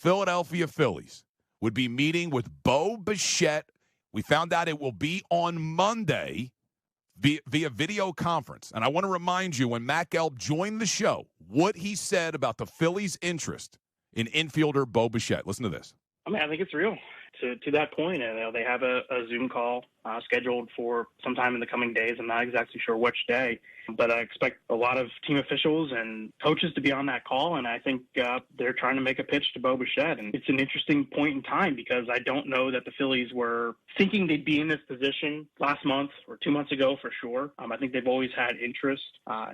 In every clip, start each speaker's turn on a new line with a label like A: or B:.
A: Philadelphia Phillies would be meeting with Bo Bichette. We found out it will be on Monday via video conference. And I want to remind you, when Matt Gelb joined the show, what he said about the Phillies' interest in infielder Bo Bichette. Listen to this.
B: I mean, I think it's real to that point. And they have a Zoom call scheduled for sometime in the coming days. I'm not exactly sure which day, but I expect a lot of team officials and coaches to be on that call. And I think they're trying to make a pitch to Bo Bichette. And it's an interesting point in time because I don't know that the Phillies were thinking they'd be in this position last month or 2 months ago for sure. I think they've always had interest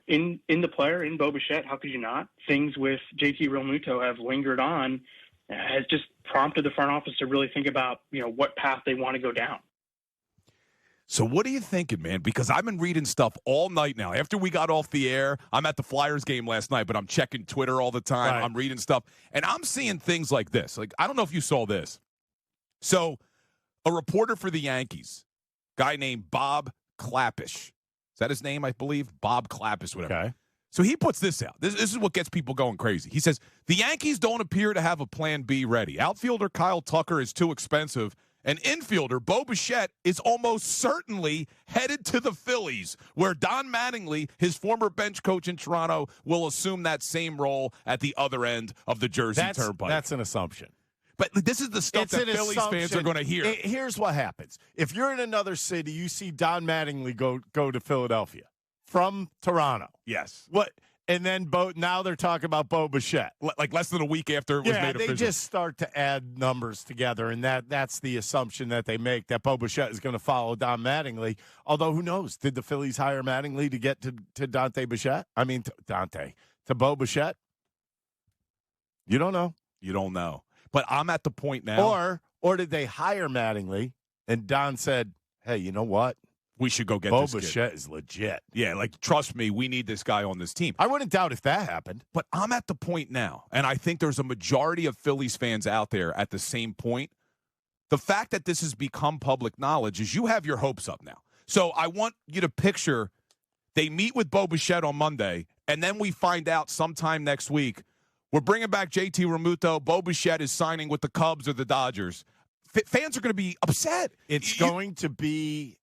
B: in the player, in Bo Bichette. How could you not? Things with JT Realmuto have lingered on, has just prompted the front office to really think about, what path they want to go down.
A: So what are you thinking, man? Because I've been reading stuff all night now. After we got off the air, I'm at the Flyers game last night, but I'm checking Twitter all the time. Right. I'm reading stuff, and I'm seeing things like this. Like, I don't know if you saw this. So a reporter for the Yankees, guy named Bob Clappish. Is that his name, I believe? Bob Clappish, whatever. Okay. So he puts this out. This is what gets people going crazy. He says, the Yankees don't appear to have a plan B ready. Outfielder Kyle Tucker is too expensive. And infielder Bo Bichette is almost certainly headed to the Phillies, where Don Mattingly, his former bench coach in Toronto, will assume that same role at the other end of the Jersey Turnpike.
C: That's an assumption.
A: But this is the stuff that Phillies fans are going to hear.
C: Here's what happens. If you're in another city, you see Don Mattingly go to Philadelphia from Toronto.
A: Yes.
C: What? And then now they're talking about Bo Bichette.
A: Like less than a week after it was made official.
C: They just start to add numbers together, and that's the assumption that they make, that Bo Bichette is going to follow Don Mattingly. Although, who knows? Did the Phillies hire Mattingly to get to Dante Bichette? I mean, to Bo Bichette? You don't know.
A: You don't know. But I'm at the point now.
C: Or did they hire Mattingly, and Don said, hey, you know what?
A: We should go get
C: Bo
A: this kid.
C: Bichette is legit.
A: Yeah, trust me, we need this guy on this team.
C: I wouldn't doubt if that happened.
A: But I'm at the point now, and I think there's a majority of Phillies fans out there at the same point. The fact that this has become public knowledge is you have your hopes up now. So I want you to picture they meet with Bo Bichette on Monday, and then we find out sometime next week, we're bringing back JT Realmuto. Bo Bichette is signing with the Cubs or the Dodgers. Fans are going to be upset.
C: It's going to be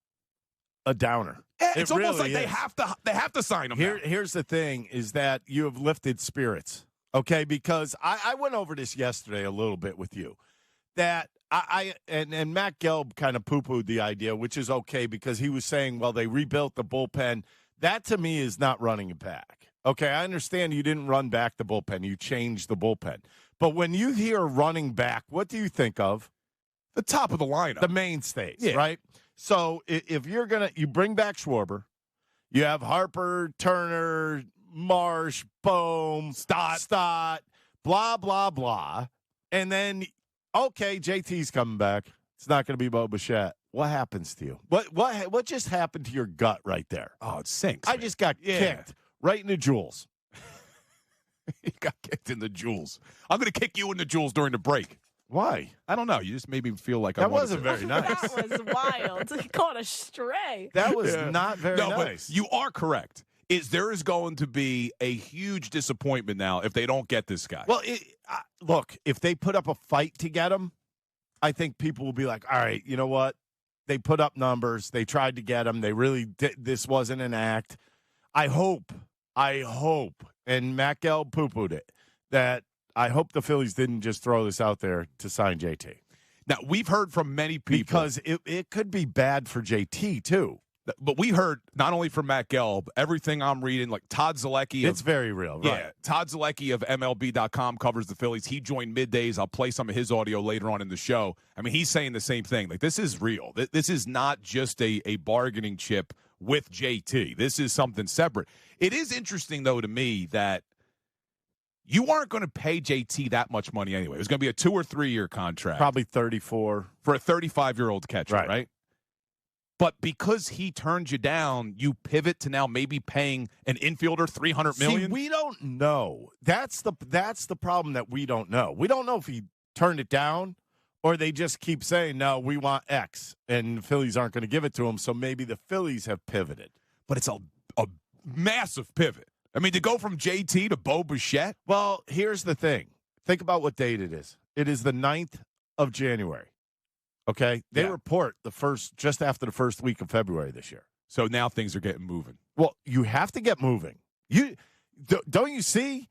C: a downer.
A: It's almost like they have to sign him.
C: Here's the thing, is that you have lifted spirits, okay? Because I went over this yesterday a little bit with you, that and Matt Gelb kind of poo-pooed the idea, which is okay, because he was saying, well, they rebuilt the bullpen. That, to me, is not running it back. Okay, I understand you didn't run back the bullpen. You changed the bullpen. But when you hear running back, what do you think of?
A: The top of the lineup.
C: The mainstays, right? So if you're you bring back Schwarber, you have Harper, Turner, Marsh, Bohm, Stott, blah, blah, blah. And then, okay, JT's coming back. It's not going to be Bo Bichette. What happens to you? What just happened to your gut right there?
A: Oh, it sinks.
C: I just got kicked right in the jewels.
A: You got kicked in the jewels. I'm going to kick you in the jewels during the break.
C: Why?
A: I don't know. You just made me feel like
C: that wasn't very nice.
D: That was wild. He caught a stray.
C: That was not very nice.
A: But you are correct. There is going to be a huge disappointment now if they don't get this guy.
C: Well, look, if they put up a fight to get him, I think people will be like, all right, you know what? They put up numbers. They tried to get him. They really did. This wasn't an act. I hope, and Matt Gelb poo-pooed it, that I hope the Phillies didn't just throw this out there to sign JT.
A: Now, we've heard from many people.
C: Because it could be bad for JT, too.
A: But we heard not only from Matt Gelb, everything I'm reading, like Todd Zalecki.
C: It's very real, right?
A: Yeah, Todd Zalecki of MLB.com covers the Phillies. He joined middays. I'll play some of his audio later on in the show. I mean, he's saying the same thing. Like, this is real. This is not just a bargaining chip with JT. This is something separate. It is interesting, though, to me that you aren't going to pay JT that much money anyway. It was going to be a 2 or 3 year contract.
C: Probably 34.
A: For a 35-year-old catcher, right? But because he turned you down, you pivot to now maybe paying an infielder $300 million?
C: See, we don't know. That's the problem that we don't know. We don't know if he turned it down or they just keep saying, no, we want X, and the Phillies aren't going to give it to him, so maybe the Phillies have pivoted.
A: But it's a massive pivot. I mean, to go from JT to Bo Bichette?
C: Well, here's the thing. Think about what date it is. It is the 9th of January. Okay? They report just after the first week of February this year.
A: So now things are getting moving.
C: Well, you have to get moving. Don't you see?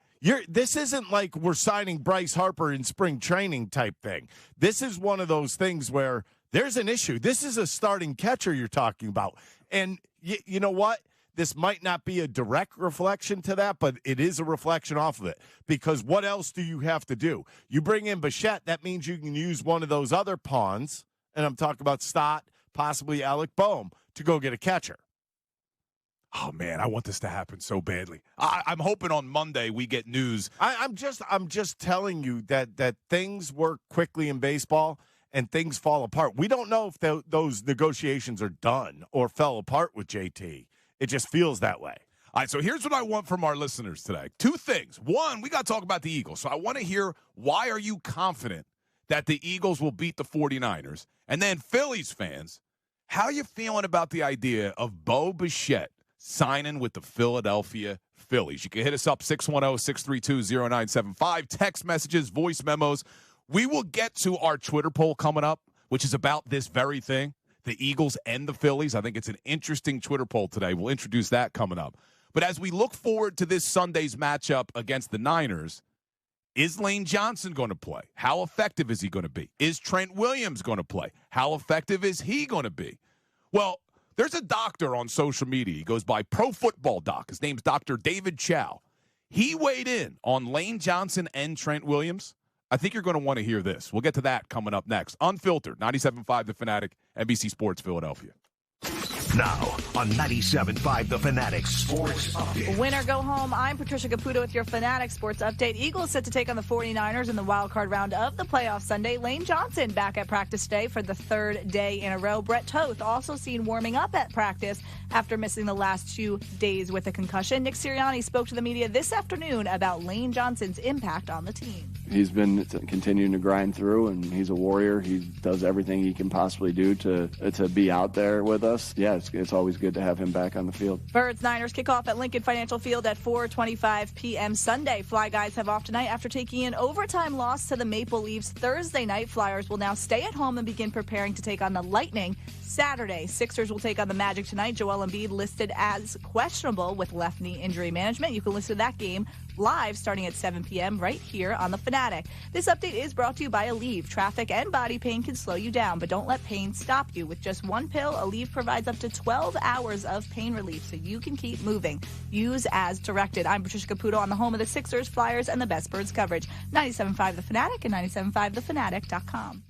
C: This isn't like we're signing Bryce Harper in spring training type thing. This is one of those things where there's an issue. This is a starting catcher you're talking about. And you know what? This might not be a direct reflection to that, but it is a reflection off of it. Because what else do you have to do? You bring in Bichette, that means you can use one of those other pawns, and I'm talking about Stott, possibly Alec Boehm, to go get a catcher.
A: Oh, man, I want this to happen so badly. I'm hoping on Monday we get news.
C: I'm just telling you that things work quickly in baseball and things fall apart. We don't know if those negotiations are done or fell apart with JT. It just feels that way.
A: All right, so here's what I want from our listeners today. Two things. One, we got to talk about the Eagles. So I want to hear, why are you confident that the Eagles will beat the 49ers? And then Phillies fans, how are you feeling about the idea of Bo Bichette signing with the Philadelphia Phillies? You can hit us up, 610-632-0975. Text messages, voice memos. We will get to our Twitter poll coming up, which is about this very thing, the Eagles and the Phillies. I think it's an interesting Twitter poll today. We'll introduce that coming up. But as we look forward to this Sunday's matchup against the Niners, is Lane Johnson going to play? How effective is he going to be? Is Trent Williams going to play? How effective is he going to be? Well, there's a doctor on social media. He goes by Pro Football Doc. His name's Dr. David Chow. He weighed in on Lane Johnson and Trent Williams. I think you're going to want to hear this. We'll get to that coming up next. Unfiltered, 97.5 The Fanatic, NBC Sports Philadelphia.
E: Now on 97.5 The Fanatic Sports Update.
D: Win or go home, I'm Patricia Caputo with your Fanatic Sports Update. Eagles set to take on the 49ers in the wild card round of the playoff Sunday. Lane Johnson back at practice today for the third day in a row. Brett Toth also seen warming up at practice after missing the last 2 days with a concussion. Nick Sirianni spoke to the media this afternoon about Lane Johnson's impact on the team.
F: He's been continuing to grind through, and he's a warrior. He does everything he can possibly do to be out there with us. Yeah, it's always good to have him back on the field.
D: Birds-Niners kick off at Lincoln Financial Field at 4:25 p.m. Sunday. Fly Guys have off tonight after taking an overtime loss to the Maple Leafs Thursday night. Flyers will now stay at home and begin preparing to take on the Lightning Saturday. Sixers will take on the Magic tonight. Joel Embiid listed as questionable with left knee injury management. You can listen to that game live starting at 7 p.m. right here on The Fanatic. This update is brought to you by Aleve. Traffic and body pain can slow you down, but don't let pain stop you. With just one pill, Aleve provides up to 12 hours of pain relief so you can keep moving. Use as directed. I'm Patricia Caputo on the home of the Sixers, Flyers, and the Best Birds coverage. 97.5 The Fanatic and 97.5thefanatic.com.